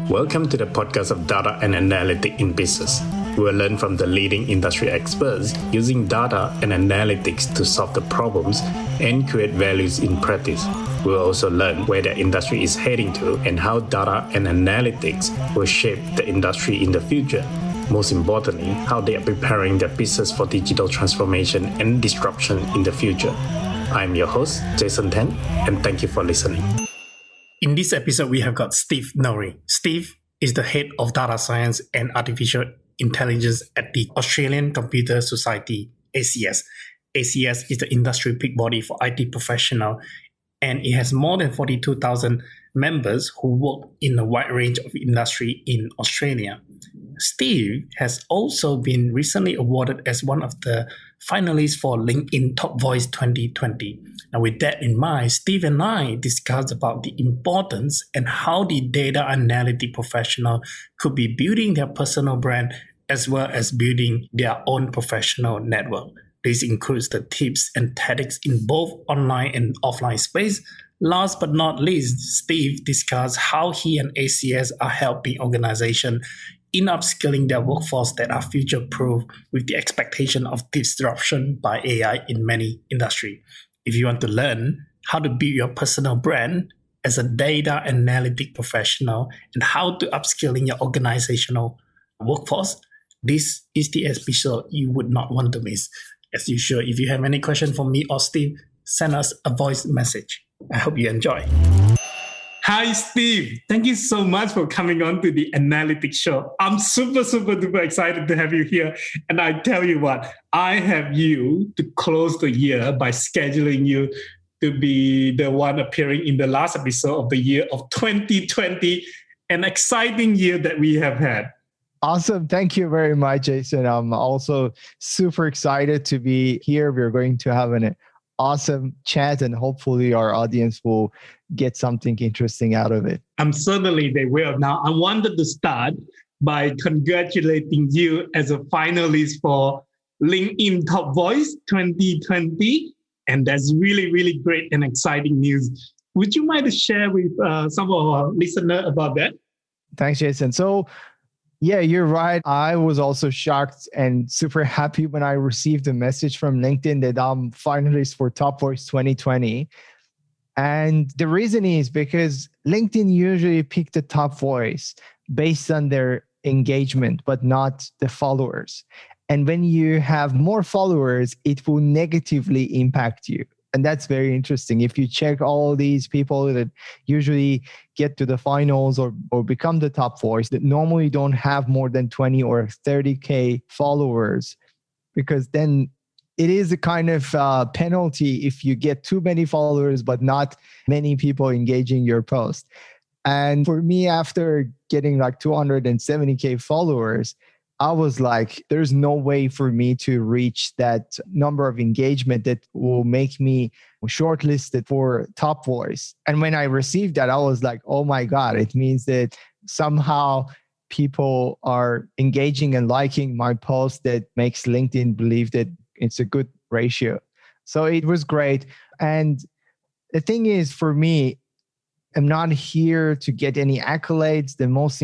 Welcome to the podcast of Data and Analytics in Business. We will learn from the leading industry experts using data and analytics to solve the problems and create values in practice. We will also learn where the industry is heading to and how data and analytics will shape the industry in the future. Most importantly, how they are preparing their business for digital transformation and disruption in the future. I'm your host, Jason Tan, and thank you for listening. In this episode, we have got Steve Nouri. Steve is the head of data science and artificial intelligence at the Australian Computer Society, ACS. ACS is the industry peak body for IT professionals, and it has more than 42,000 members who work in a wide range of industry in Australia. Steve has also been recently awarded as one of the finalists for LinkedIn Top Voice 2020. Now, with that in mind, Steve and I discussed about the importance and how the data analytic professional could be building their personal brand as well as building their own professional network. This includes the tips and tactics in both online and offline space. Last but not least, Steve discussed how he and ACS are helping organizations in upskilling their workforce that are future-proof with the expectation of disruption by AI in many industries. If you want to learn how to build your personal brand as a data analytic professional and how to upskill in your organizational workforce, this is the episode you would not want to miss. As usual, if you have any question for me or Steve, send us a voice message. I hope you enjoy. Hi, Steve. Thank you so much for coming on to the Analytics Show. I'm super duper excited to have you here. And I tell you what, I have you to close the year by scheduling you to be the one appearing in the last episode of the year of 2020, an exciting year that we have had. Awesome. Thank you very much, Jason. I'm also super excited to be here. We're going to have an awesome chat and hopefully our audience will get something interesting out of it. Certainly they will. Now, I wanted to start by congratulating you as a finalist for LinkedIn Top Voice 2020. And that's really great and exciting news. Would you mind to share with some of our listeners about that? Thanks, Jason. So, yeah, you're right. I was also shocked and super happy when I received a message from LinkedIn that I'm finalist for Top Voice 2020. And the reason is because LinkedIn usually pick the top voice based on their engagement, but not the followers. And when you have more followers, it will negatively impact you. And that's very interesting. If you check all these people that usually get to the finals or become the top voice that normally don't have more than 20 or 30K followers, because then it is a kind of penalty if you get too many followers, but not many people engaging your post. And for me, after getting like 270K followers, I was like, there's no way for me to reach that number of engagement that will make me shortlisted for Top Voice. And when I received that, I was like, oh my God, it means that somehow people are engaging and liking my post that makes LinkedIn believe that it's a good ratio. So it was great. And the thing is, for me, I'm not here to get any accolades. The most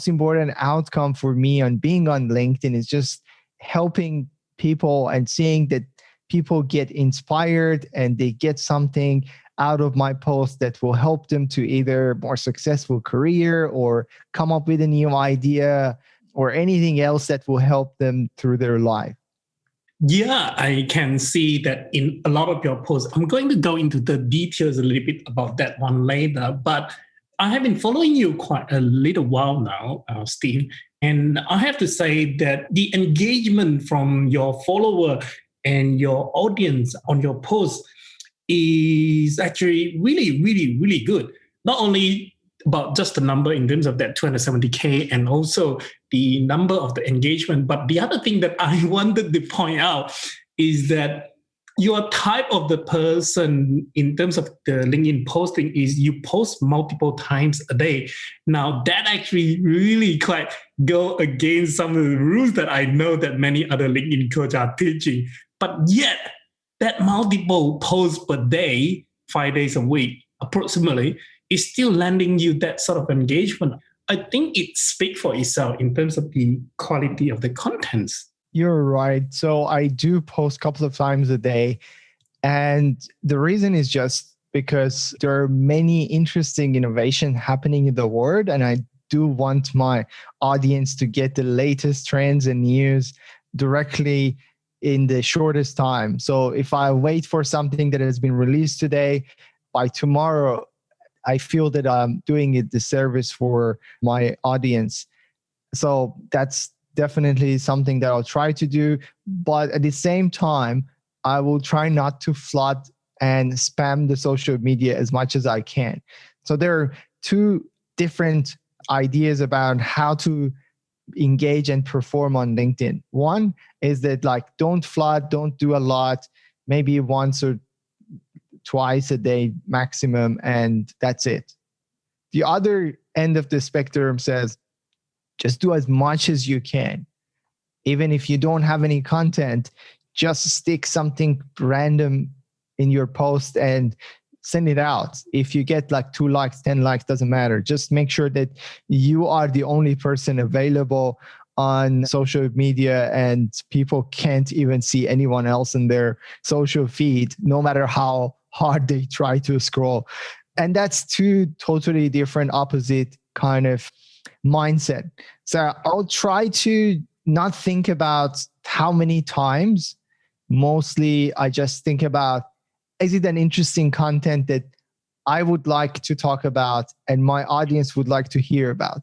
important outcome for me on being on LinkedIn is just helping people and seeing that people get inspired and they get something out of my post that will help them to either more successful career or come up with a new idea or anything else that will help them through their life. Yeah, I can see that in a lot of your posts. I'm going to go into the details a little bit about that one later, but I have been following you quite a little while now, Steve, and I have to say that the engagement from your follower and your audience on your post is actually really good. Not only about just the number in terms of that 270K and also the number of the engagement, but the other thing that I wanted to point out is that your type of the person in terms of the LinkedIn posting is you post multiple times a day. Now that actually really quite go against some of the rules that I know that many other LinkedIn coaches are teaching. But yet that multiple posts per day, 5 days a week, approximately, is still landing you that sort of engagement. I think it speaks for itself in terms of the quality of the contents. You're right. So I do post a couple of times a day. And the reason is just because there are many interesting innovations happening in the world. And I do want my audience to get the latest trends and news directly in the shortest time. So if I wait for something that has been released today, by tomorrow, I feel that I'm doing a disservice for my audience. So that's definitely something that I'll try to do. But at the same time, I will try not to flood and spam the social media as much as I can. So there are two different ideas about how to engage and perform on LinkedIn. One is that like don't flood, don't do a lot, maybe once or twice a day maximum, and that's it. The other end of the spectrum says just do as much as you can. Even if you don't have any content, just stick something random in your post and send it out. If you get like 2 likes, 10 likes, doesn't matter. Just make sure that you are the only person available on social media and people can't even see anyone else in their social feed, no matter how hard they try to scroll. And that's two totally different, opposite kind of mindset. So I'll try to not think about how many times. Mostly I just think about, is it an interesting content that I would like to talk about and my audience would like to hear about?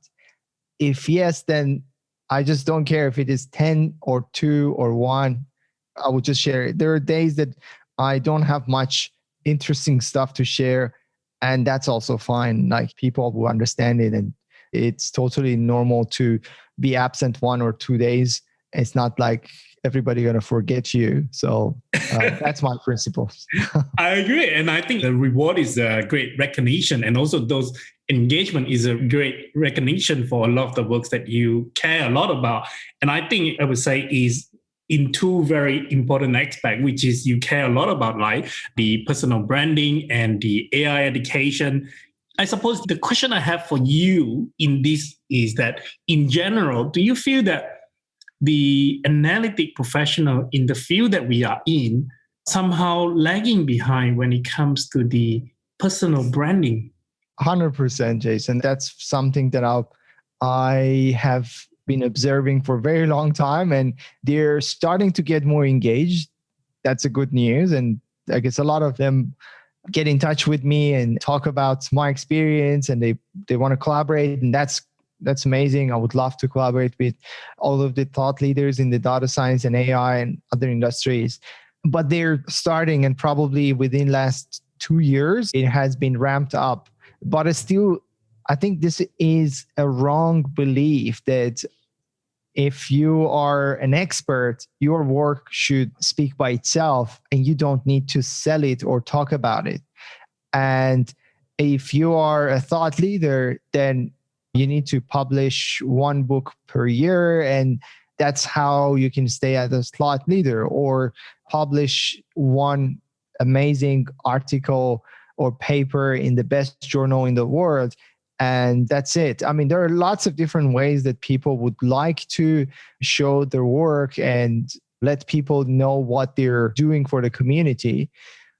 If yes, then I just don't care if it is 10 or 2 or 1. I will just share it. There are days that I don't have much interesting stuff to share, and that's also fine. Like people will understand it, and it's totally normal to be absent 1 or 2 days. It's not like everybody going to forget you. So that's my principle. I agree. And I think the reward is a great recognition. And also those engagement is a great recognition for a lot of the works that you care a lot about. And I think I would say is in two very important aspects, which is you care a lot about like the personal branding and the AI education. I suppose the question I have for you in this is that in general, do you feel that the analytic professional in the field that we are in somehow lagging behind when it comes to the personal branding? 100%, Jason. That's something that I have been observing for a very long time, and they're starting to get more engaged. That's a good news. And I guess a lot of them get in touch with me and talk about my experience, and they want to collaborate. And that's amazing. I would love to collaborate with all of the thought leaders in the data science and AI and other industries. But they're starting, and probably within last 2 years, it has been ramped up. But it's still, I think this is a wrong belief that if you are an expert, your work should speak by itself and you don't need to sell it or talk about it. And if you are a thought leader, then you need to publish 1 book per year, and that's how you can stay as a thought leader, or publish 1 amazing article or paper in the best journal in the world. And that's it. I mean, there are lots of different ways that people would like to show their work and let people know what they're doing for the community.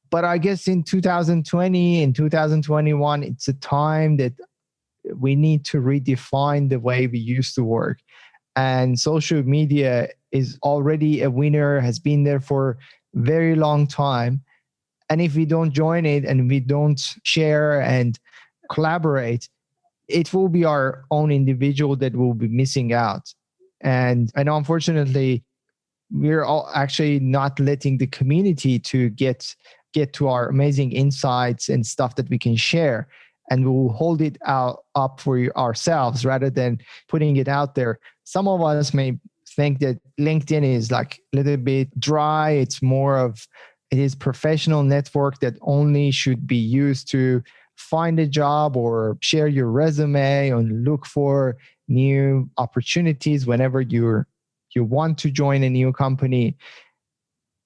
But I guess in 2020 and 2021, it's a time that we need to redefine the way we used to work. And social media is already a winner, has been there for a very long time. And if we don't join it and we don't share and collaborate, it will be our own individual that will be missing out. And unfortunately, we're all actually not letting the community to get to our amazing insights and stuff that we can share. And we will hold it up for ourselves rather than putting it out there. Some of us may think that LinkedIn is like a little bit dry. It is professional network that only should be used to find a job or share your resume and look for new opportunities whenever you want to join a new company.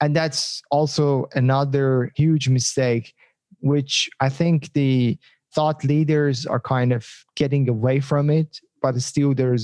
And that's also another huge mistake, which I think the thought leaders are kind of getting away from it, but still there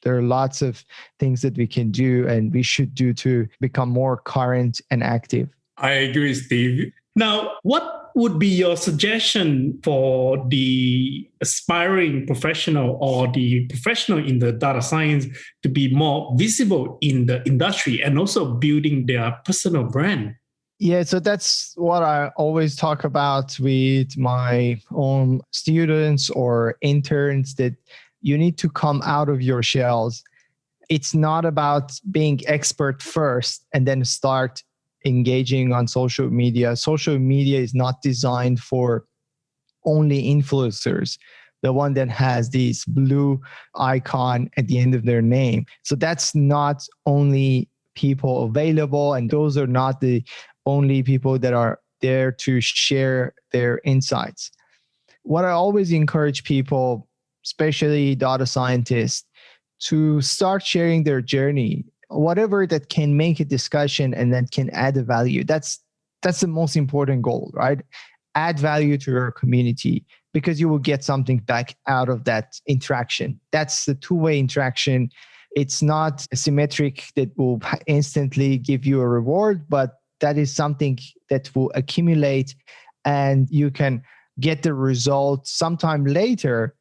are lots of things that we can do and we should do to become more current and active. I agree, Steve. Now, what would be your suggestion for the aspiring professional or the professional in the data science to be more visible in the industry and also building their personal brand? Yeah, so that's what I always talk about with my own students or interns, that you need to come out of your shells. It's not about being expert first and then start engaging on social media. Social media is not designed for only influencers, the one that has this blue icon at the end of their name. So that's not only people available, and those are not the only people that are there to share their insights. What I always encourage people, especially data scientists, to start sharing their journey, whatever that can make a discussion and that can add a value. That's the most important goal, right? Add value to your community, because you will get something back out of that interaction. That's the two-way interaction. It's not symmetric that will instantly give you a reward, but that is something that will accumulate and you can get the result sometime later,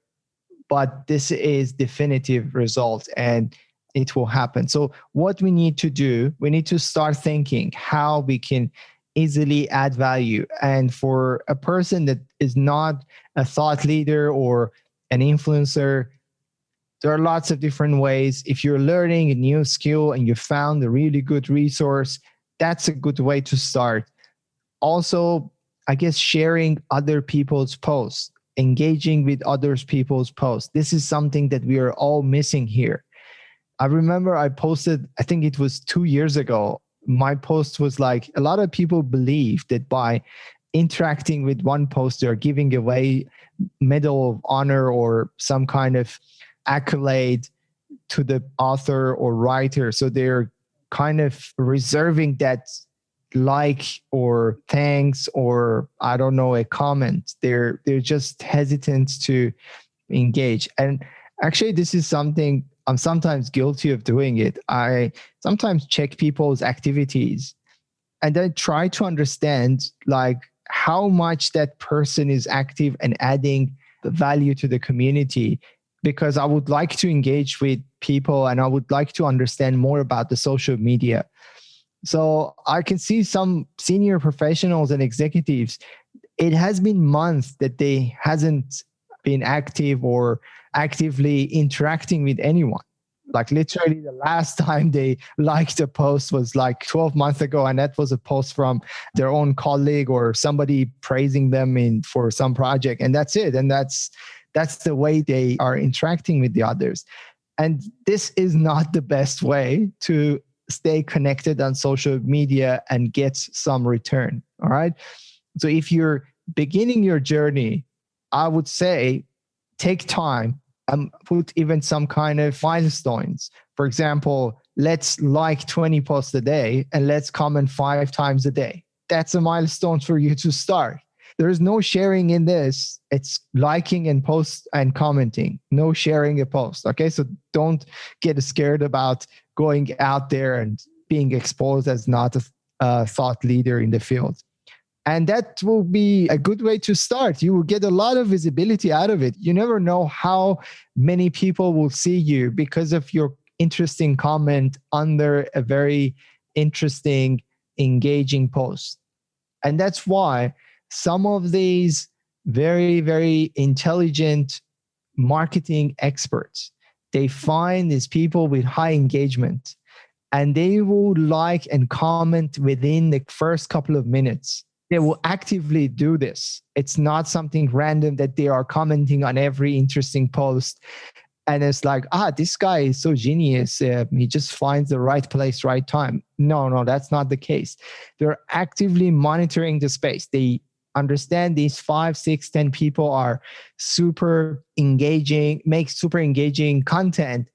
but this is definitive result and it will happen. So what we need to do, we need to start thinking how we can easily add value. And for a person that is not a thought leader or an influencer, there are lots of different ways. If you're learning a new skill and you found a really good resource, that's a good way to start. Also, I guess sharing other people's posts, engaging with other people's posts. This is something that we are all missing here. I remember I posted, I think it was 2 years ago, my post was like, a lot of people believe that by interacting with one post, they're giving away Medal of Honor or some kind of accolade to the author or writer. So they're kind of reserving that like or thanks or I don't know, a comment. They're just hesitant to engage. And actually, this is something I'm sometimes guilty of doing it. I sometimes check people's activities and then try to understand like how much that person is active and adding the value to the community, because I would like to engage with people and I would like to understand more about the social media. So I can see some senior professionals and executives, it has been months that they hasn't been active or actively interacting with anyone. Like literally the last time they liked a post was like 12 months ago. And that was a post from their own colleague or somebody praising them for some project. And that's it. And that's the way they are interacting with the others. And this is not the best way to stay connected on social media and get some return. All right. So if you're beginning your journey, I would say take time and put even some kind of milestones. For example, let's like 20 posts a day and let's comment 5 times a day. That's a milestone for you to start. There is no sharing in this. It's liking and post and commenting, no sharing a post. Okay. So don't get scared about going out there and being exposed as not a thought leader in the field. And that will be a good way to start. You will get a lot of visibility out of it. You never know how many people will see you because of your interesting comment under a very interesting, engaging post. And that's why some of these very, very intelligent marketing experts, they find these people with high engagement and they will like and comment within the first couple of minutes. They will actively do this. It's not something random that they are commenting on every interesting post. And it's like, this guy is so genius. He just finds the right place, right time. No, that's not the case. They're actively monitoring the space. They understand these 5, 6, 10 people are super engaging, make super engaging content,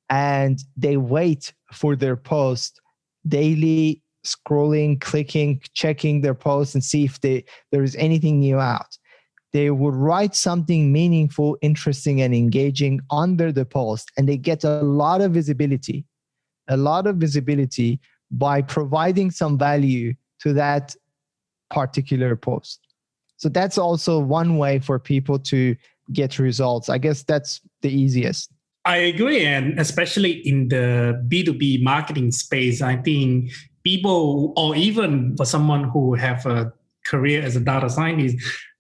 and they wait for their post daily, scrolling, clicking, checking their posts and see if there is anything new out. they would write something meaningful, interesting, and engaging under the post, and they get a lot of visibility by providing some value to that particular post. So that's also one way for people to get results. I guess that's the easiest. I agree. And especially in the B2B marketing space, I think people, or even for someone who have a career as a data scientist,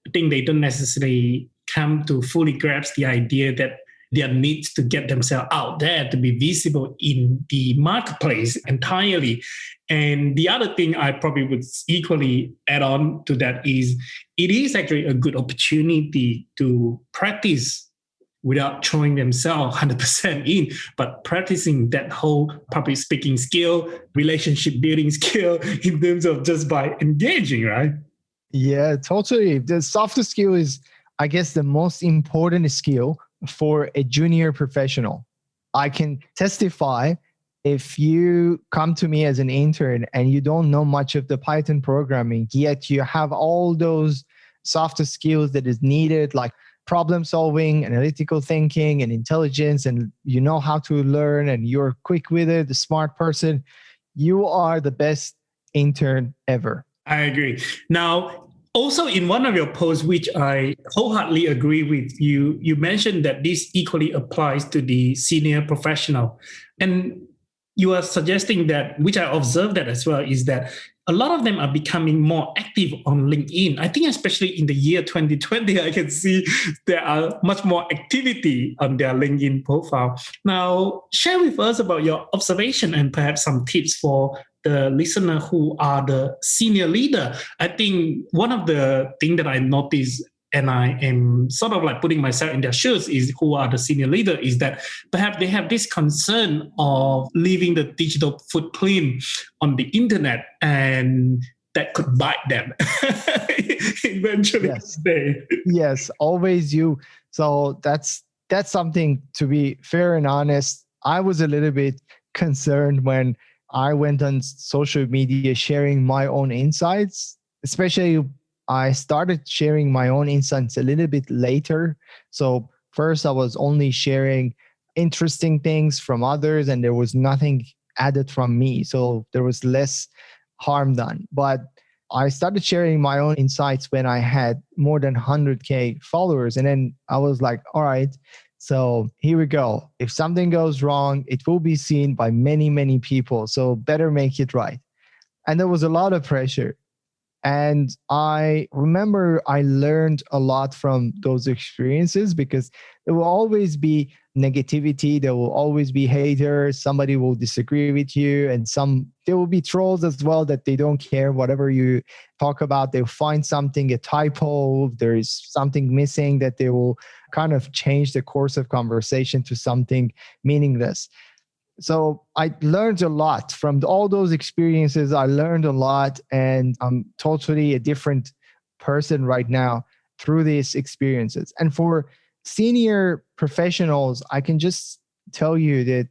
I think they don't necessarily come to fully grasp the idea that there needs to get themselves out there to be visible in the marketplace entirely. And the other thing I probably would equally add on to that is it is actually a good opportunity to practice without throwing themselves 100% in, but practicing that whole public speaking skill, relationship building skill in terms of just by engaging, right? Yeah, totally. The soft skill is, I guess, the most important skill for a junior professional. I can testify, if you come to me as an intern and you don't know much of the Python programming, yet you have all those soft skills that is needed, like problem solving, analytical thinking, and intelligence, and you know how to learn and you're quick with it, the smart person, you are the best intern ever. I agree. Now, also in one of your posts, which I wholeheartedly agree with, you mentioned that this equally applies to the senior professional. And you are suggesting that, which I observed that as well, is that a lot of them are becoming more active on LinkedIn. I think especially in the year 2020, I can see there are much more activity on their LinkedIn profile. Now, share with us about your observation and perhaps some tips for the listener who are the senior leader. I think one of the things that I noticed, and I am sort of like putting myself in their shoes, is who are the senior leader, is that perhaps they have this concern of leaving the digital footprint on the internet, and that could bite them eventually. Yes, always you. So that's something, to be fair and honest. I was a little bit concerned when I went on social media sharing my own insights, especially I started sharing my own insights a little bit later. So first I was only sharing interesting things from others and there was nothing added from me. So there was less harm done. But I started sharing my own insights when I had more than 100K followers. And then I was like, all right, so here we go. If something goes wrong, it will be seen by many, many people. So better make it right. And there was a lot of pressure. And I remember I learned a lot from those experiences, because there will always be negativity. There will always be haters. Somebody will disagree with you. And there will be trolls as well, that they don't care whatever you talk about. They'll find something, a typo, there is something missing, that they will kind of change the course of conversation to something meaningless. So I learned a lot from all those experiences. I learned a lot, and I'm totally a different person right now through these experiences. And for senior professionals, I can just tell you that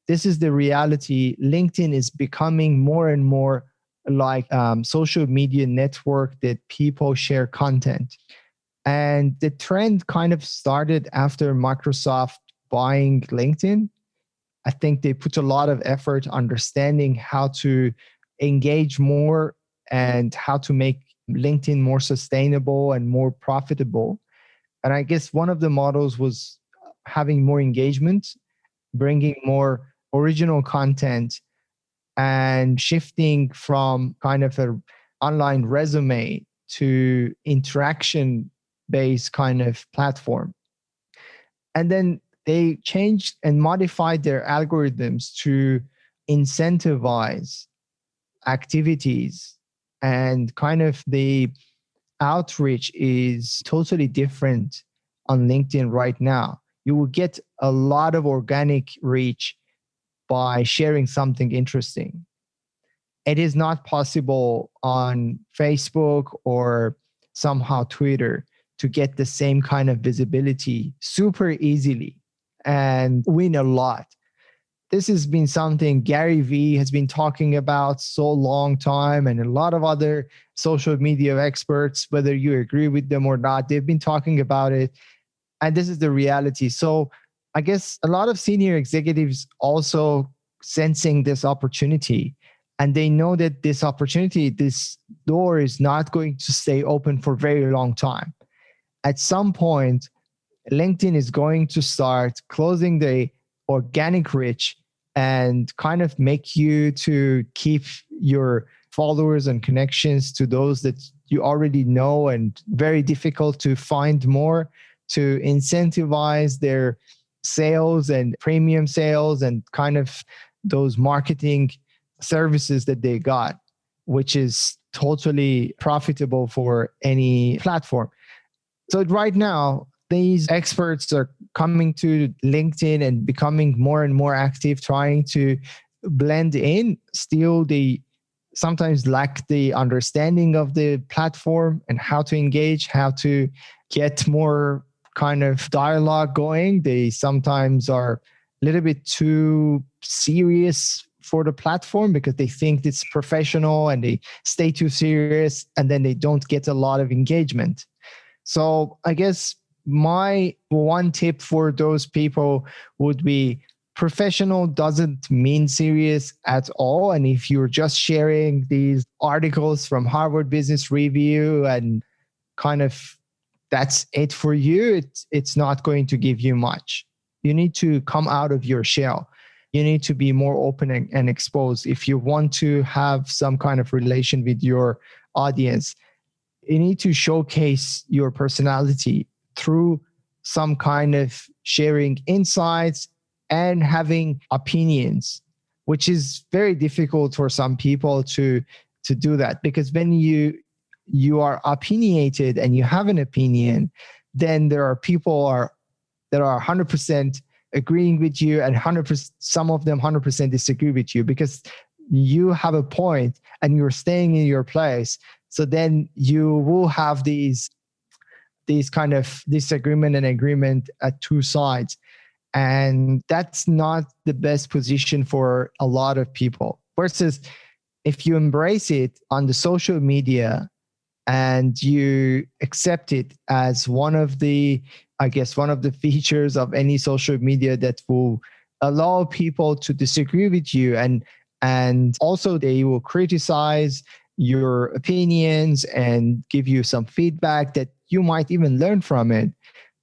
this is the reality. LinkedIn is becoming more and more like social media network that people share content. And the trend kind of started after Microsoft buying LinkedIn. I think they put a lot of effort understanding how to engage more and how to make LinkedIn more sustainable and more profitable. And I guess one of the models was having more engagement, bringing more original content, and shifting from kind of an online resume to interaction-based kind of platform. And then they changed and modified their algorithms to incentivize activities, and kind of the outreach is totally different on LinkedIn right now. You will get a lot of organic reach by sharing something interesting. It is not possible on Facebook or somehow Twitter to get the same kind of visibility super easily and win a lot. this has been something Gary Vee has been talking about so long time, and a lot of other social media experts, whether you agree with them or not, they've been talking about it. And this is the reality. So I guess a lot of senior executives also sensing this opportunity, and they know that this opportunity, this door is not going to stay open for a very long time. At some point, LinkedIn is going to start closing the organic reach and kind of make you to keep your followers and connections to those that you already know, and very difficult to find more, to incentivize their sales and premium sales and kind of those marketing services that they got, which is totally profitable for any platform. So right now, these experts are coming to LinkedIn and becoming more and more active, trying to blend in. Still, they sometimes lack the understanding of the platform and how to engage, how to get more kind of dialogue going. They sometimes are a little bit too serious for the platform because they think it's professional, and they stay too serious, and then they don't get a lot of engagement. So I guess my one tip for those people would be, professional doesn't mean serious at all. And if you're just sharing these articles from Harvard Business Review and kind of that's it for you, it's not going to give you much. You need to come out of your shell. You need to be more open and exposed. If you want to have some kind of relation with your audience, you need to showcase your personality through some kind of sharing insights and having opinions, which is very difficult for some people to do that. Because when you are opinionated and you have an opinion, then there are people that are 100% agreeing with you, and 100%, some of them 100% disagree with you because you have a point and you're staying in your place. So then you will have these kind of disagreement and agreement at two sides. And that's not the best position for a lot of people. Versus if you embrace it on the social media and you accept it as one of the features of any social media that will allow people to disagree with you, and also they will criticize your opinions and give you some feedback that you might even learn from it,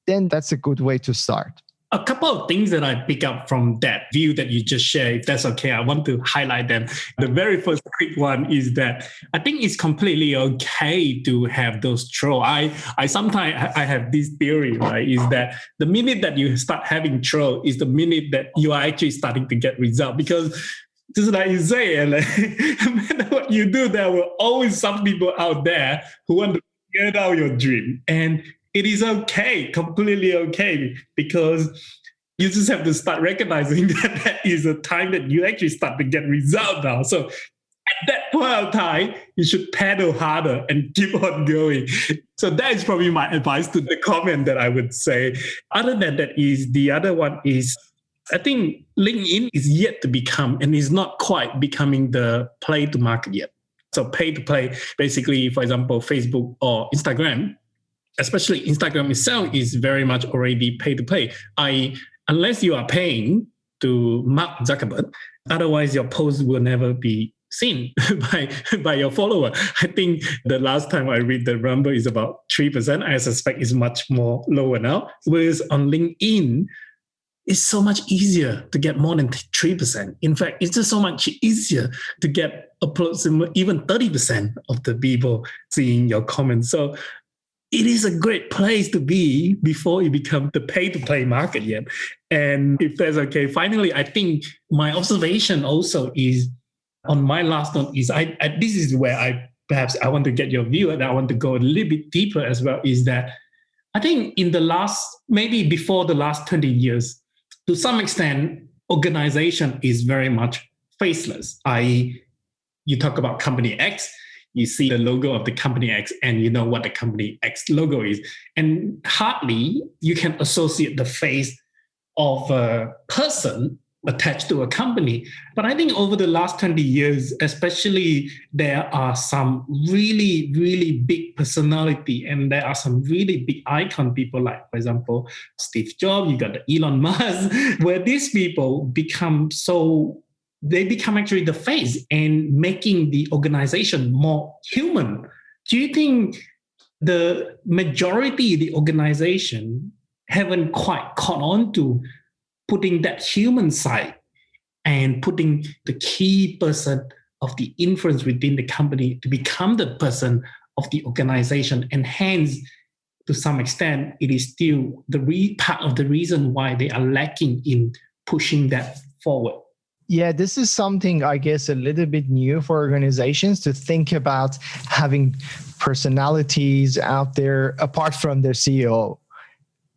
then that's a good way to start. A couple of things that I pick up from that view that you just shared, if that's okay, I want to highlight them. The very first quick one is that I think it's completely okay to have those trolls. I sometimes have this theory, right, is that the minute that you start having troll is the minute that you are actually starting to get results. Because just like you say, no matter what you do, there will always some people out there who want to get out your dream. And it is okay, completely okay, because you just have to start recognizing that is a time that you actually start to get results now. So at that point of time, you should pedal harder and keep on going. So that is probably my advice to the comment that I would say. Other than that, is the other one is, I think LinkedIn is yet to become, and is not quite becoming, the play to market yet. So pay to play, basically, for example, Facebook or Instagram, especially Instagram itself, is very much already pay to play. Unless you are paying to Mark Zuckerberg, otherwise your post will never be seen by your follower. I think the last time I read the number is about 3%. I suspect it's much more lower now. Whereas on LinkedIn, it's so much easier to get more than 3%. In fact, it's just so much easier to get approximately even 30% of the people seeing your comments. So it is a great place to be before it becomes the pay-to-play market yet. And if that's okay, finally, I think my observation also is, on my last note, is this is where I want to get your view, and I want to go a little bit deeper as well, is that I think in the last, maybe before the last 20 years, to some extent, organization is very much faceless. You talk about company X, you see the logo of the company X and you know what the company X logo is. And hardly you can associate the face of a person attached to a company. But I think over the last 20 years, especially, there are some really, really big personality and there are some really big icon people like, for example, Steve Jobs, you got the Elon Musk, where these people they become actually the face and making the organization more human. Do you think the majority of the organization haven't quite caught on to putting that human side and putting the key person of the influence within the company to become the person of the organization? And hence, to some extent, it is still part of the reason why they are lacking in pushing that forward. Yeah, this is something, I guess, a little bit new for organizations to think about having personalities out there apart from their CEO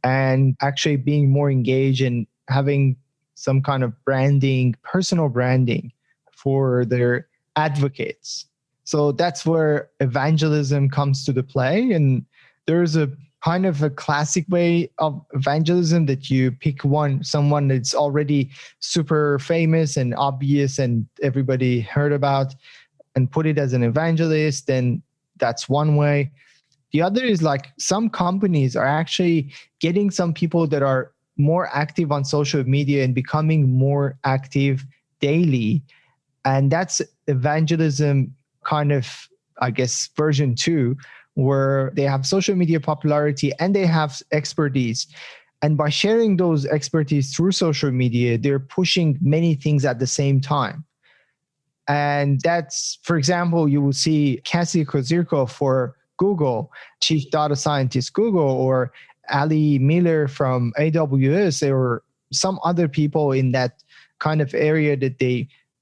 and actually being more engaged and having some kind of branding, personal branding for their advocates. So that's where evangelism comes to the play. And there's a kind of a classic way of evangelism that you pick someone that's already super famous and obvious and everybody heard about and put it as an evangelist. Then that's one way. The other is like some companies are actually getting some people that are more active on social media and becoming more active daily. And that's evangelism kind of, I guess, version 2, where they have social media popularity and they have expertise. And by sharing those expertise through social media, they're pushing many things at the same time. And that's, for example, you will see Cassie Kozirko for Google, Chief Data Scientist Google, or Ali Miller from AWS, or some other people in that kind of area that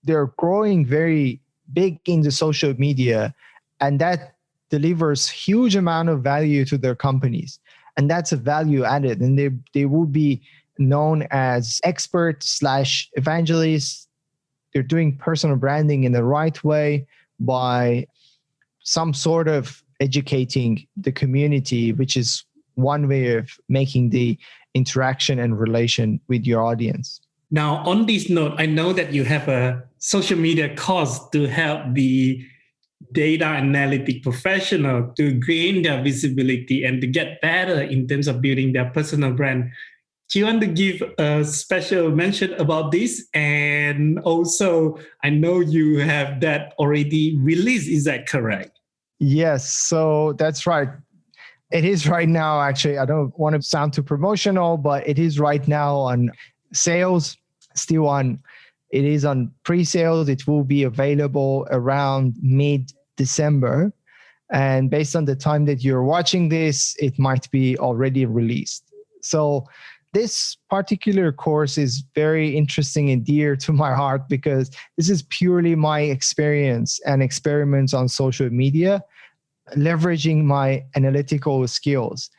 they're growing very big in the social media, and that delivers huge amount of value to their companies. And that's a value added. And they will be known as expert/evangelists. They're doing personal branding in the right way by some sort of educating the community, which is one way of making the interaction and relation with your audience. Now, on this note, I know that you have a social media course to help the data analytic professional to gain their visibility and to get better in terms of building their personal brand. Do you want to give a special mention about this? And also, I know you have that already released. Is that correct? Yes, so that's right. It is right now, actually. I don't want to sound too promotional, but it is right now on sales, it is on pre-sales. It will be available around mid-December. And based on the time that you're watching this, it might be already released. So this particular course is very interesting and dear to my heart because this is purely my experience and experiments on social media, leveraging my analytical skills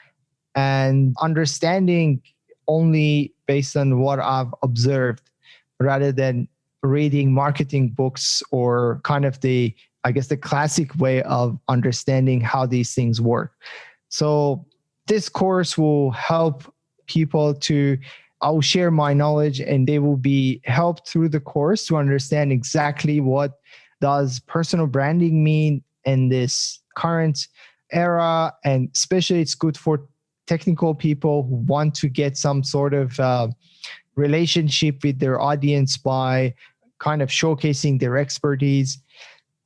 and understanding only based on what I've observed rather than reading marketing books or kind of the classic way of understanding how these things work. So this course will help people I'll share my knowledge and they will be helped through the course to understand exactly what does personal branding mean in this current era. And especially it's good for technical people who want to get some sort of relationship with their audience by kind of showcasing their expertise.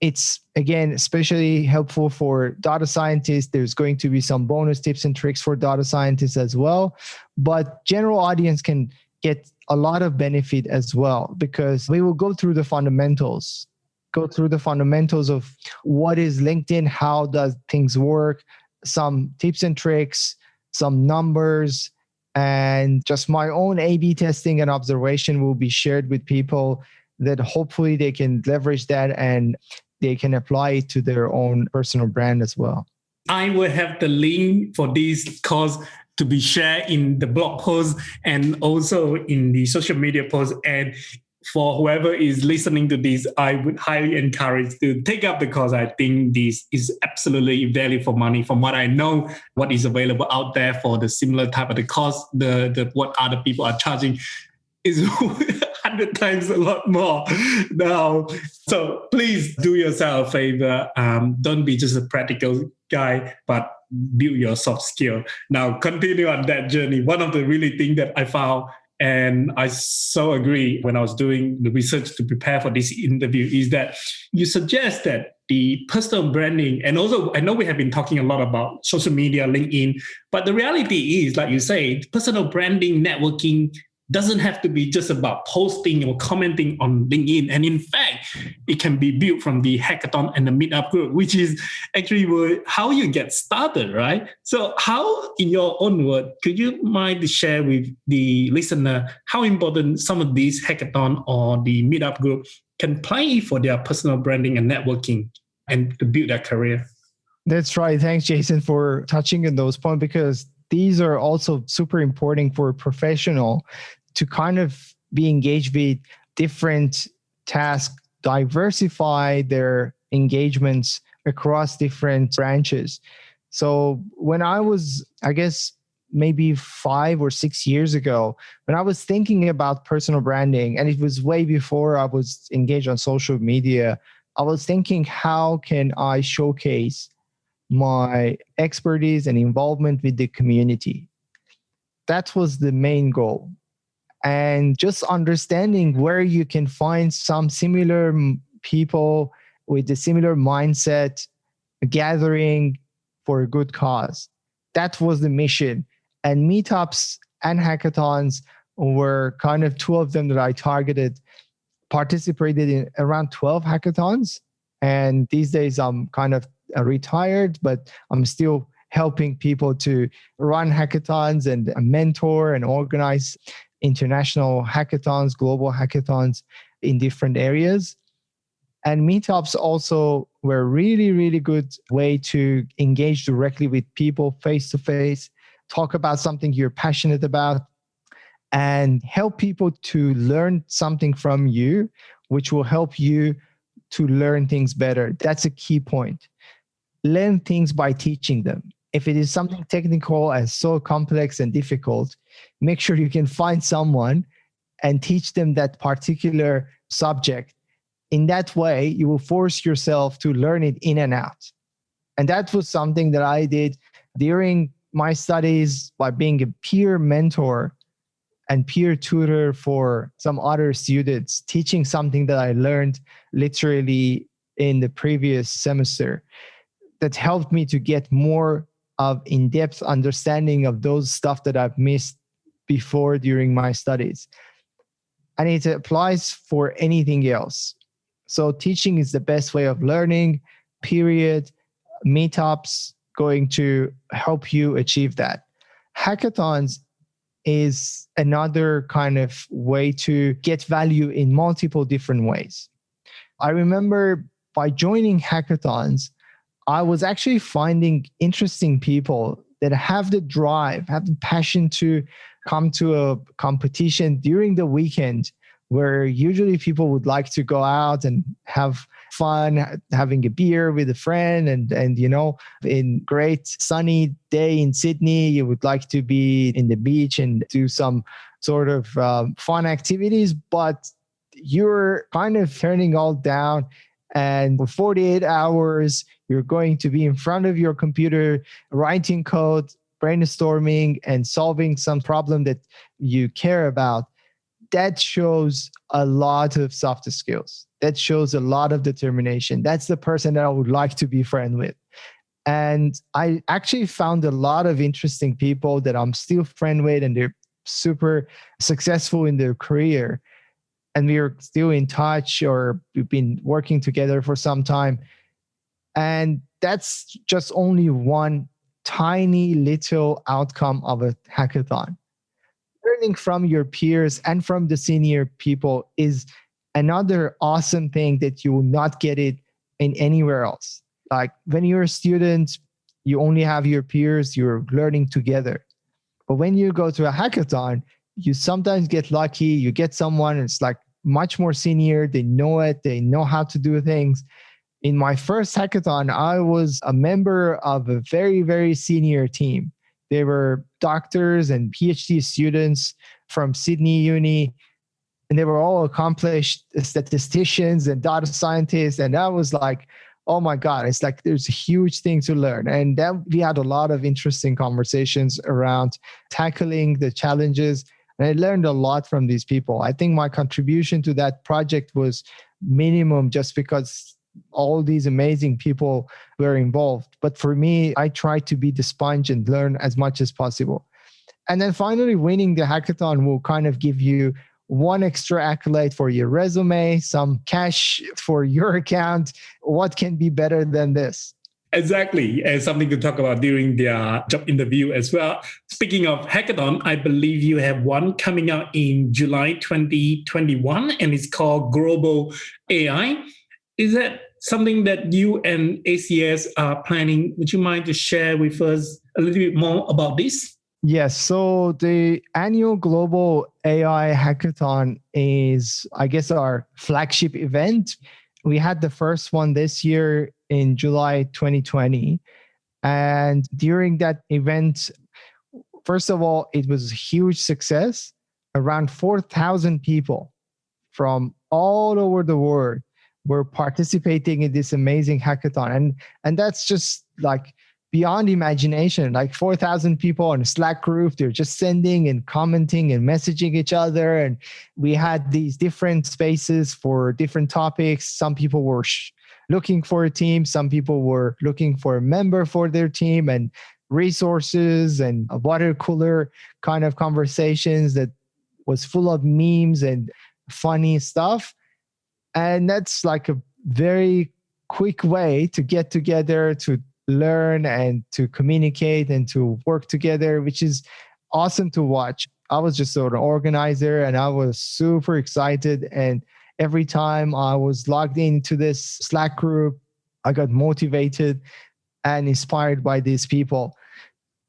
It's, again, especially helpful for data scientists. There's going to be some bonus tips and tricks for data scientists as well. But general audience can get a lot of benefit as well because we will go through the fundamentals of what is LinkedIn, how does things work, some tips and tricks, some numbers, and just my own A/B testing and observation will be shared with people that hopefully they can leverage that and they can apply it to their own personal brand as well. I will have the link for this course to be shared in the blog post and also in the social media post. And for whoever is listening to this, I would highly encourage to take up the course. I think this is absolutely value for money. From what I know, what is available out there for the similar type of the course, the what other people are charging is 100 100 times a lot more now. So please do yourself a favor. Don't be just a practical guy, but build your soft skill. Now, continue on that journey. One of the really things that I found, and I so agree when I was doing the research to prepare for this interview, is that you suggest that the personal branding, and also I know we have been talking a lot about social media, LinkedIn, but the reality is, like you say, personal branding, networking doesn't have to be just about posting or commenting on LinkedIn. And in fact, it can be built from the hackathon and the meetup group, which is actually how you get started, right? So how, in your own word, could you mind to share with the listener how important some of these hackathon or the meetup group can play for their personal branding and networking and to build their career? That's right. Thanks, Jason, for touching on those points, because these are also super important for a professional to kind of be engaged with different tasks, diversify their engagements across different branches. So when I was, I guess, maybe 5 or 6 years ago, when I was thinking about personal branding, and it was way before I was engaged on social media, I was thinking, how can I showcase my expertise and involvement with the community? That was the main goal. And just understanding where you can find some similar people with a similar mindset, gathering for a good cause. That was the mission. And meetups and hackathons were kind of two of them that I targeted, participated in around 12 hackathons. And these days I'm kind of retired, but I'm still helping people to run hackathons and mentor and organize international hackathons, global hackathons in different areas. And meetups also were a really, really good way to engage directly with people face to face, talk about something you're passionate about, and help people to learn something from you, which will help you to learn things better. That's a key point. Learn things by teaching them. If it is something technical and so complex and difficult, make sure you can find someone and teach them that particular subject. In that way, you will force yourself to learn it in and out. And that was something that I did during my studies by being a peer mentor and peer tutor for some other students, teaching something that I learned literally in the previous semester. That helped me to get more of in-depth understanding of those stuff that I've missed before during my studies. And it applies for anything else. So teaching is the best way of learning, period. Meetups going to help you achieve that. Hackathons is another kind of way to get value in multiple different ways. I remember by joining hackathons, I was actually finding interesting people that have the drive, have the passion to come to a competition during the weekend, where usually people would like to go out and have fun, having a beer with a friend, and you know, in great sunny day in Sydney, you would like to be in the beach and do some sort of fun activities, but you're kind of turning all down. And for 48 hours, you're going to be in front of your computer, writing code, brainstorming, and solving some problem that you care about. That shows a lot of soft skills. That shows a lot of determination. That's the person that I would like to be friends with. And I actually found a lot of interesting people that I'm still friend with, and they're super successful in their career. And we are still in touch, or we've been working together for some time. And that's just only one tiny little outcome of a hackathon. Learning from your peers and from the senior people is another awesome thing that you will not get it in anywhere else. Like when you're a student, you only have your peers, you're learning together. But when you go to a hackathon, you sometimes get lucky, you get someone, it's like much more senior, they know it, they know how to do things. In my first hackathon, I was a member of a very, very senior team. They were doctors and PhD students from Sydney Uni. and they were all accomplished statisticians and data scientists. And that was like, oh my God, it's like there's a huge thing to learn. And then we had a lot of interesting conversations around tackling the challenges. And I learned a lot from these people. I think my contribution to that project was minimum just because all these amazing people were involved. But for me, I tried to be the sponge and learn as much as possible. And then finally, winning the hackathon will kind of give you one extra accolade for your resume, some cash for your account. What can be better than this? Exactly. And something to talk about during their job interview as well. Speaking of hackathon, I believe you have one coming out in July 2021, and it's called Global AI. Is that something that you and ACS are planning? Would you mind to share with us a little bit more about this? Yes. So the annual Global AI Hackathon is, I guess, our flagship event. We had the first one this year in July 2020. And during that event, first of all, it was a huge success. Around 4,000 people from all over the world were participating in this amazing hackathon. And that's just like beyond imagination. Like 4,000 people on a Slack group, they're just sending and commenting and messaging each other. And we had these different spaces for different topics. Some people were looking for a team. Some people were looking for a member for their team, and resources and a water cooler kind of conversations that was full of memes and funny stuff. And that's like a very quick way to get together, to learn and to communicate and to work together, which is awesome to watch. I was just sort of an organizer and I was super excited. And every time I was logged into this Slack group, I got motivated and inspired by these people.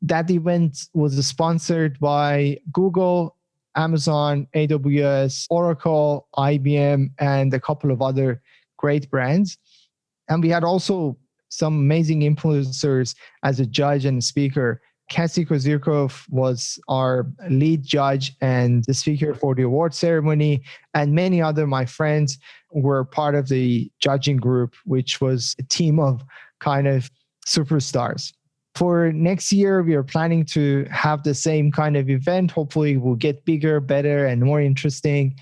That event was sponsored by Google, Amazon, AWS, Oracle, IBM, and a couple of other great brands. And we had also some amazing influencers as a judge and speaker. Cassie Kozyrkov was our lead judge and the speaker for the award ceremony. And many other my friends were part of the judging group, which was a team of kind of superstars. For next year, we are planning to have the same kind of event. Hopefully, it will get bigger, better, and more interesting.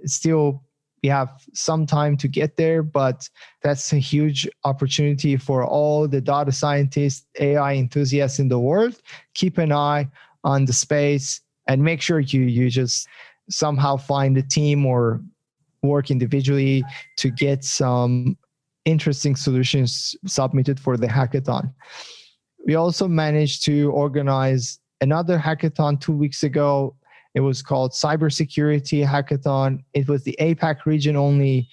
Still, we have some time to get there, but that's a huge opportunity for all the data scientists, AI enthusiasts in the world. Keep an eye on the space and make sure you just somehow find a team or work individually to get some interesting solutions submitted for the hackathon. We also managed to organize another hackathon 2 weeks ago. It was called Cybersecurity Hackathon. It was the APAC region only,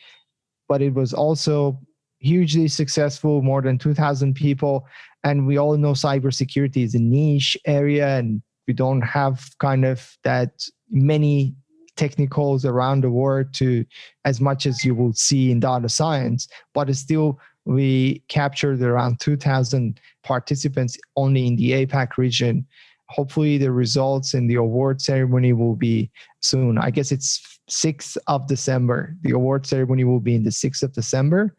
but it was also hugely successful, more than 2,000 people. And we all know cybersecurity is a niche area and we don't have kind of that many technicals around the world to as much as you will see in data science, but it's still we captured around 2,000 participants only in the APAC region. Hopefully the results in the award ceremony will be soon. I guess it's 6th of December. The award ceremony will be in the 6th of December.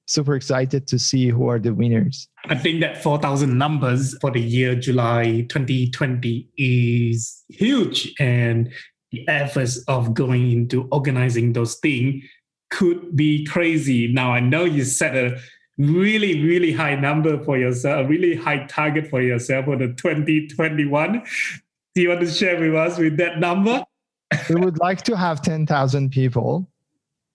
Super excited to see who are the winners. I think that 4,000 numbers for the year July 2020 is huge. And the efforts of going into organizing those things could be crazy. Now, I know you set a really, really high number for yourself, a really high target for yourself for the 2021. Do you want to share with us with that number? We would like to have 10,000 people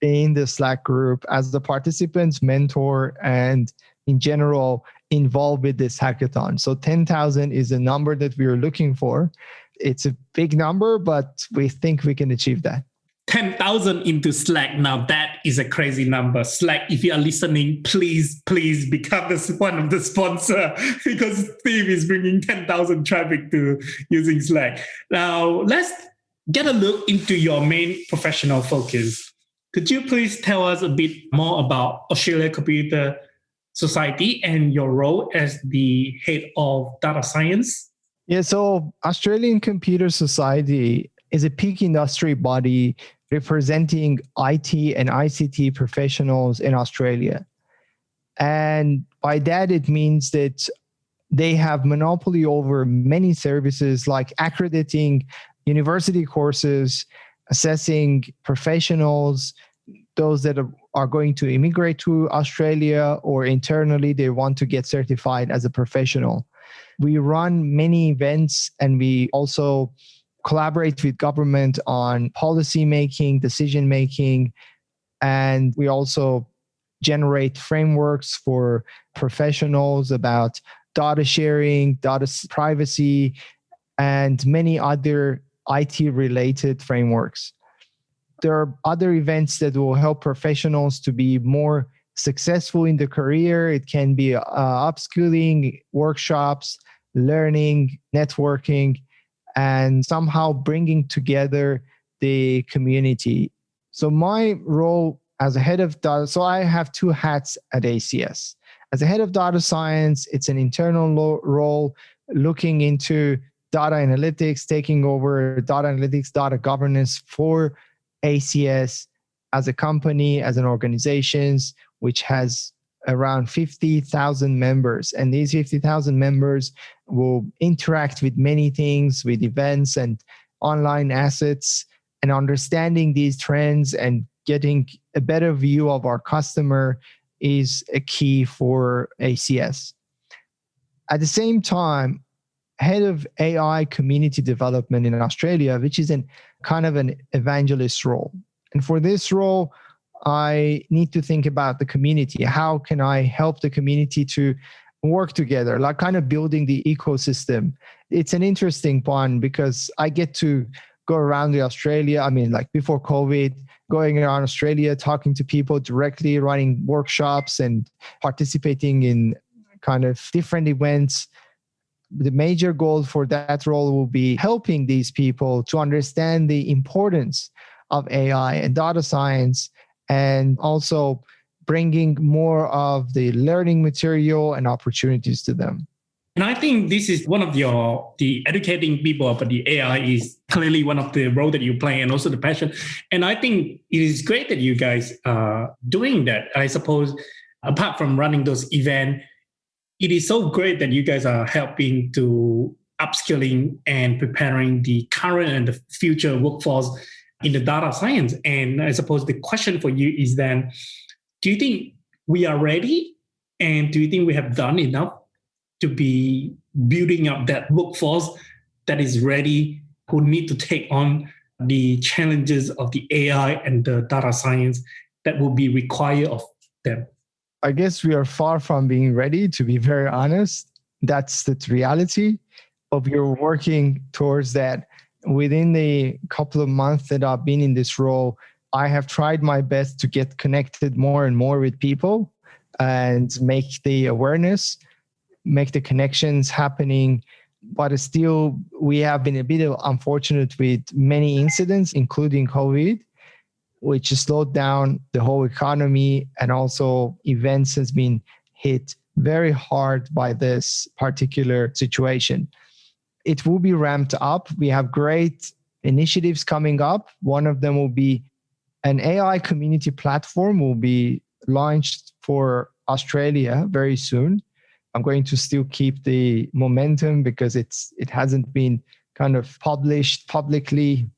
in the Slack group as the participants, mentor, and in general involved with this hackathon. So 10,000 is a number that we are looking for. It's a big number, but we think we can achieve that. 10,000 into Slack. Now that is a crazy number. Slack, if you are listening, please become one of the sponsor because Steve is bringing 10,000 traffic to using Slack. Now let's get a look into your main professional focus. Could you please tell us a bit more about Australia Computer Society and your role as the head of data science? Yeah, so Australian Computer Society is a peak industry body representing IT and ICT professionals in Australia. And by that, it means that they have monopoly over many services like accrediting university courses, assessing professionals, those that are going to immigrate to Australia or internally they want to get certified as a professional. We run many events and we also collaborate with government on policy making, decision making, and we also generate frameworks for professionals about data sharing, data privacy, and many other IT related frameworks. There are other events that will help professionals to be more successful in the career. It can be upskilling, workshops, learning, networking, and somehow bringing together the community. So my role as a head of data, so I have two hats at ACS. As a head of data science, it's an internal role looking into data analytics, taking over data analytics, data governance for ACS as a company, as an organization, which has around 50,000 members. And these 50,000 members will interact with many things, with events and online assets, and understanding these trends and getting a better view of our customer is a key for ACS. At the same time, head of AI community development in Australia, which is kind of an evangelist role. And for this role, I need to think about the community. How can I help the community to work together, like kind of building the ecosystem? It's an interesting one because I get to go around the Australia. I mean, like before COVID, going around Australia, talking to people directly, running workshops and participating in kind of different events. The major goal for that role will be helping these people to understand the importance of AI and data science, and also bringing more of the learning material and opportunities to them. And I think this is one of the educating people about the AI is clearly one of the role that you play, and also the passion. And I think it is great that you guys are doing that. I suppose apart from running those events, it is so great that you guys are helping to upskilling and preparing the current and the future workforce in the data science. And I suppose the question for you is then, do you think we are ready? And do you think we have done enough to be building up that workforce that is ready, who need to take on the challenges of the AI and the data science that will be required of them? I guess we are far from being ready, to be very honest. That's the reality. But we're working towards that. Within the couple of months that I've been in this role, I have tried my best to get connected more and more with people and make the awareness, make the connections happening. But still, we have been a bit unfortunate with many incidents, including COVID, which slowed down the whole economy, and also events has been hit very hard by this particular situation. It will be ramped up. We have great initiatives coming up. One of them will be an AI community platform will be launched for Australia very soon. I'm going to still keep the momentum because it hasn't been kind of published publicly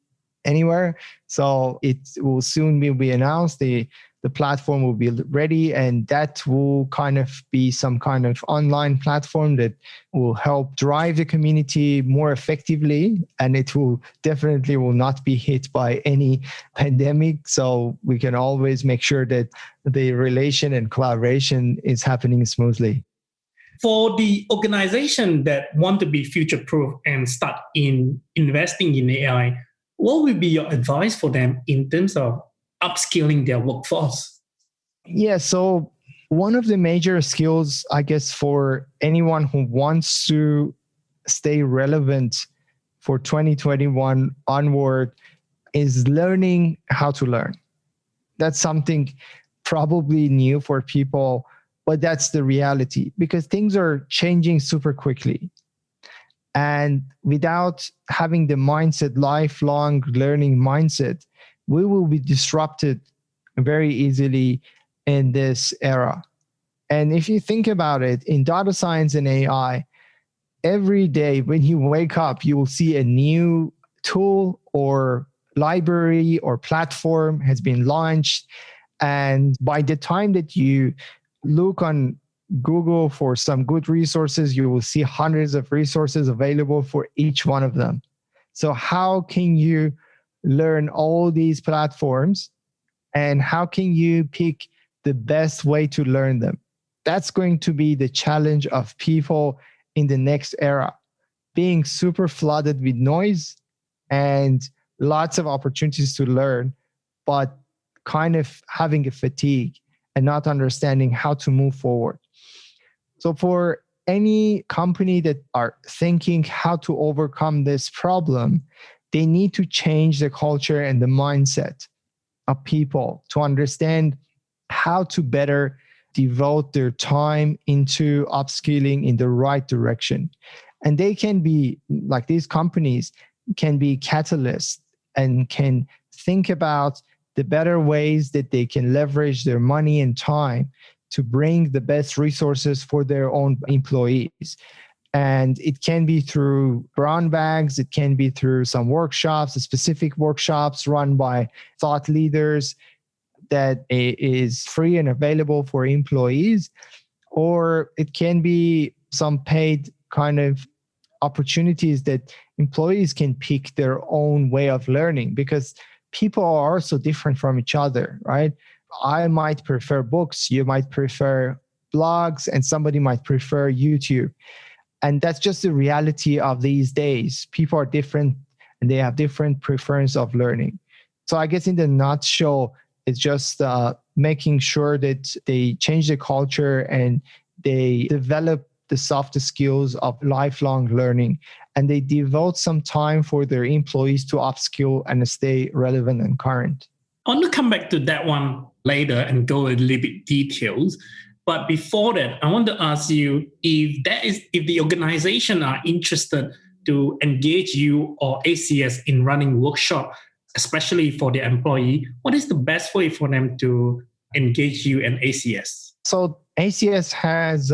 anywhere. So it will soon be announced. The platform will be ready, and that will kind of be some kind of online platform that will help drive the community more effectively, and it will definitely will not be hit by any pandemic. So we can always make sure that the relation and collaboration is happening smoothly. For the organization that want to be future-proof and start in investing in AI, what would be your advice for them in terms of upskilling their workforce? Yeah, so one of the major skills, I guess, for anyone who wants to stay relevant for 2021 onward is learning how to learn. That's something probably new for people, but that's the reality because things are changing super quickly. And without having the mindset, lifelong learning mindset, we will be disrupted very easily in this era. And if you think about it, in data science and AI, every day when you wake up, you will see a new tool or library or platform has been launched. And by the time that you look on Google for some good resources, you will see hundreds of resources available for each one of them. So how can you learn all these platforms, and how can you pick the best way to learn them? That's going to be the challenge of people in the next era, being super flooded with noise and lots of opportunities to learn, but kind of having a fatigue and not understanding how to move forward. So for any company that are thinking how to overcome this problem, they need to change the culture and the mindset of people to understand how to better devote their time into upskilling in the right direction. And they can be, like these companies, can be catalysts and can think about the better ways that they can leverage their money and time to bring the best resources for their own employees. And it can be through brown bags, it can be through some workshops, specific workshops run by thought leaders that is free and available for employees, or it can be some paid kind of opportunities that employees can pick their own way of learning, because people are also different from each other, right? I might prefer books, you might prefer blogs, and somebody might prefer YouTube. And that's just the reality of these days. People are different and they have different preference of learning. So I guess in the nutshell, it's just making sure that they change the culture and they develop the soft skills of lifelong learning, and they devote some time for their employees to upskill and stay relevant and current. I want to come back to that one later and go a little bit details. But before that, I want to ask you if the organization are interested to engage you or ACS in running workshop, especially for the employee, what is the best way for them to engage you and ACS? So ACS has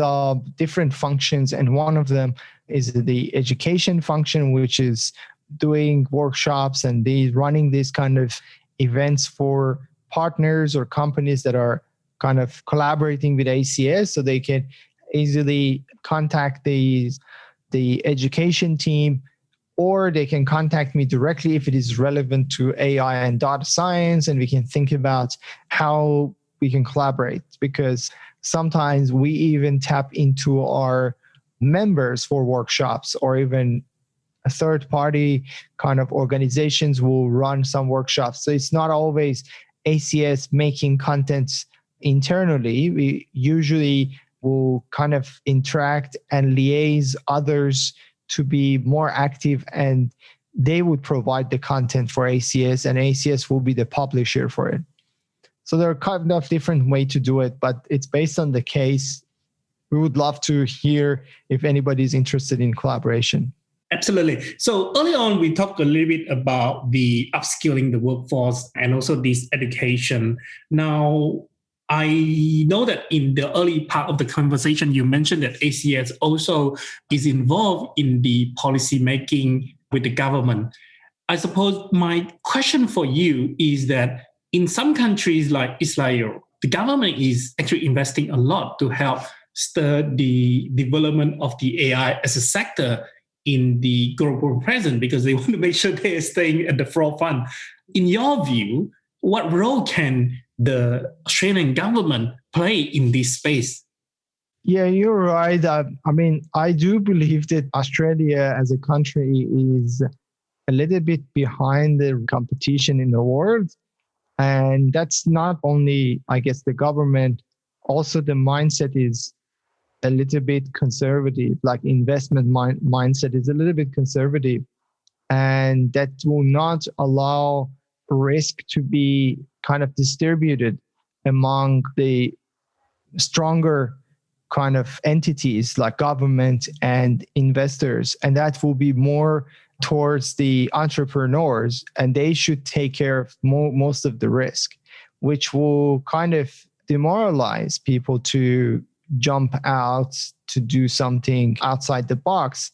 different functions, and one of them is the education function, which is doing workshops and running these kind of events for partners or companies that are kind of collaborating with ACS, so they can easily contact the education team, or they can contact me directly if it is relevant to AI and data science, and we can think about how we can collaborate, because sometimes we even tap into our members for workshops, or even a third party kind of organizations will run some workshops. So it's not always ACS making content internally. We usually will kind of interact and liaise others to be more active, and they would provide the content for ACS, and ACS will be the publisher for it. So there are kind of different ways to do it, but it's based on the case. We would love to hear if anybody's interested in collaboration. Absolutely. So early on, we talked a little bit about the upskilling the workforce and also this education. Now, I know that in the early part of the conversation, you mentioned that ACS also is involved in the policy making with the government. I suppose my question for you is that in some countries like Israel, the government is actually investing a lot to help stir the development of the AI as a sector in the global present, because they want to make sure they are staying at the forefront. In your view, what role can the Australian government play in this space? Yeah, you're right. I do believe that Australia as a country is a little bit behind the competition in the world. And that's not only, I guess, the government, also the mindset is a little bit conservative, like investment mindset is a little bit conservative. And that will not allow risk to be kind of distributed among the stronger kind of entities like government and investors. And that will be more towards the entrepreneurs, and they should take care of most of the risk, which will kind of demoralize people to jump out to do something outside the box.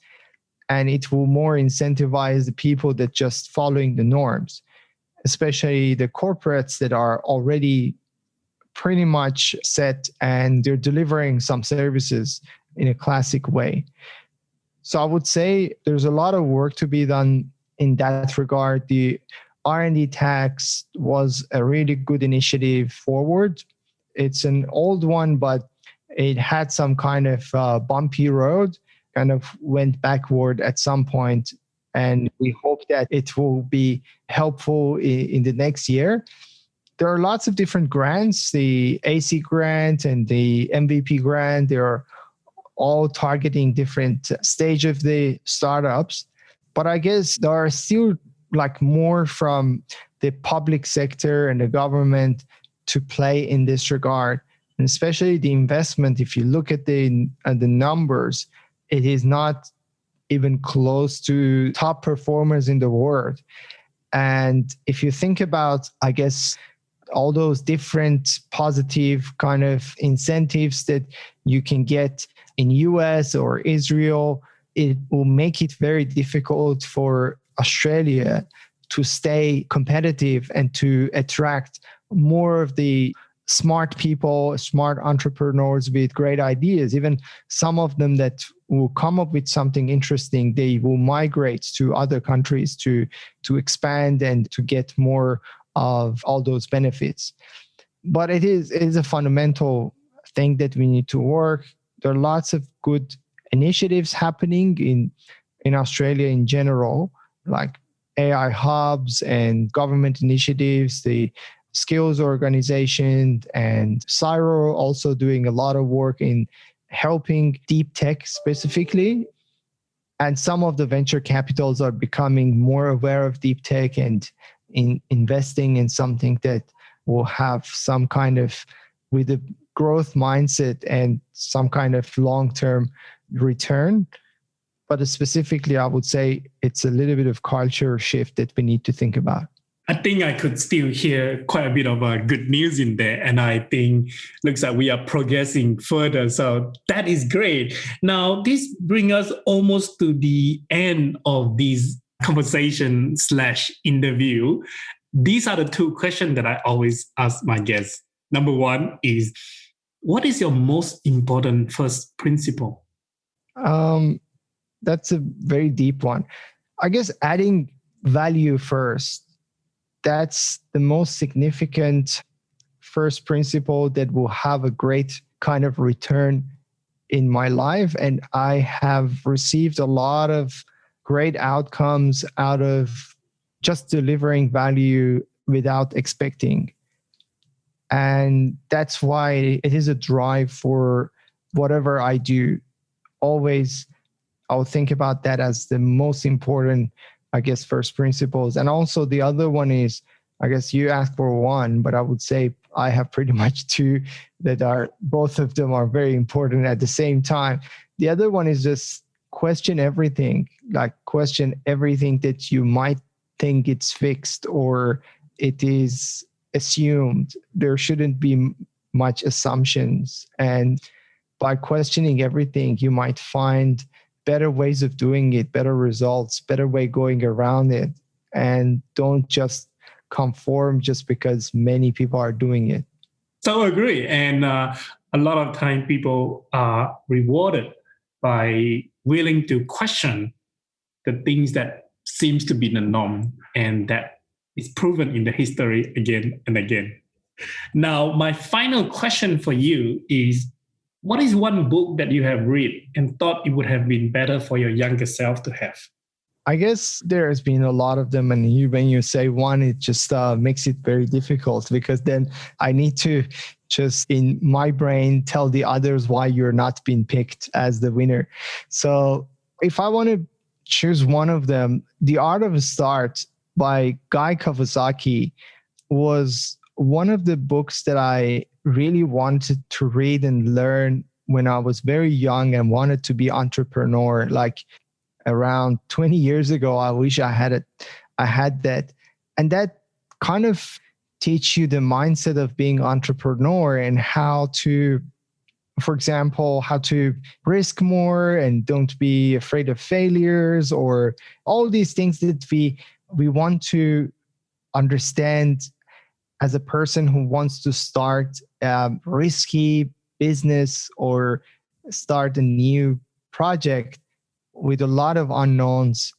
And it will more incentivize the people that just following the norms, especially the corporates that are already pretty much set and they're delivering some services in a classic way. So I would say there's a lot of work to be done in that regard. The R&D tax was a really good initiative forward. It's an old one, but it had some kind of bumpy road, kind of went backward at some point. And we hope that it will be helpful in the next year. There are lots of different grants, the AC grant and the MVP grant. They're all targeting different stage of the startups. But I guess there are still like more from the public sector and the government to play in this regard. And especially the investment, if you look at the numbers, it is not even close to top performers in the world. And if you think about, I guess, all those different positive kind of incentives that you can get in US or Israel, it will make it very difficult for Australia to stay competitive and to attract more of the smart people, smart entrepreneurs with great ideas. Even some of them that will come up with something interesting, they will migrate to other countries to expand and to get more of all those benefits. But it is a fundamental thing that we need to work. There are lots of good initiatives happening in Australia in general, like AI hubs and government initiatives, the skills organization, and Cyro also doing a lot of work in helping deep tech specifically. And some of the venture capitals are becoming more aware of deep tech and in investing in something that will have some kind of, with a growth mindset and some kind of long-term return. But specifically, I would say it's a little bit of culture shift that we need to think about. I think I could still hear quite a bit of good news in there. And I think looks like we are progressing further. So that is great. Now, this brings us almost to the end of this conversation / interview. These are the two questions that I always ask my guests. Number one is, what is your most important first principle? That's a very deep one. I guess adding value first. That's the most significant first principle that will have a great kind of return in my life. And I have received a lot of great outcomes out of just delivering value without expecting. And that's why it is a drive for whatever I do. Always, I'll think about that as the most important, I guess, first principles. And also the other one is, I guess you asked for one, but I would say I have pretty much two that are, both of them are very important at the same time. The other one is just question everything, like question everything that you might think it's fixed or it is assumed. There shouldn't be much assumptions. And by questioning everything, you might find better ways of doing it, better results, better way going around it. And don't just conform just because many people are doing it. So I agree. And a lot of time people are rewarded by willing to question the things that seems to be the norm and that is proven in the history again and again. Now, my final question for you is, what is one book that you have read and thought it would have been better for your younger self to have? I guess there has been a lot of them. And when you say one, it just makes it very difficult because then I need to just in my brain tell the others why you're not being picked as the winner. So if I want to choose one of them, The Art of a Start by Guy Kawasaki was one of the books that I really wanted to read and learn when I was very young and wanted to be entrepreneur. Like around 20 years ago. I wish I had it. I had that. And that kind of teach you the mindset of being entrepreneur and how to, for example, how to risk more and don't be afraid of failures, or all these things that we want to understand as a person who wants to start a risky business or start a new project with a lot of unknowns.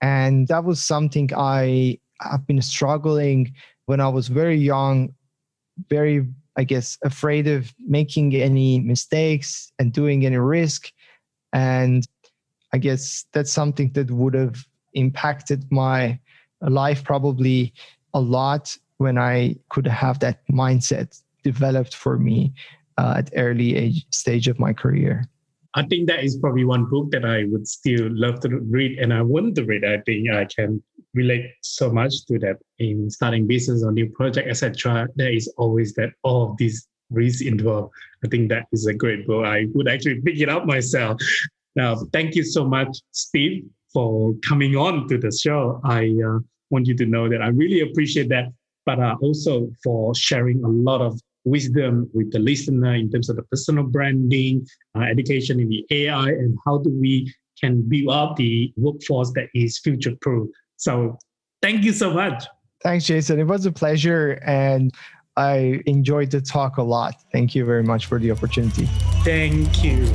And that was something I've been struggling when I was very young, very, I guess, afraid of making any mistakes and doing any risk. And I guess that's something that would have impacted my life probably a lot when I could have that mindset developed for me at early stage of my career. I think that is probably one book that I would still love to read, and I want to read. I think I can relate so much to that in starting business or new project, etc. There is always that all of these risks involved. I think that is a great book. I would actually pick it up myself. Now, thank you so much, Steve, for coming on to the show. I want you to know that I really appreciate that, but also for sharing a lot of wisdom with the listener in terms of the personal branding, education in the AI, and how do we can build up the workforce that is future-proof. So thank you so much. Thanks, Jason. It was a pleasure, and I enjoyed the talk a lot. Thank you very much for the opportunity. Thank you.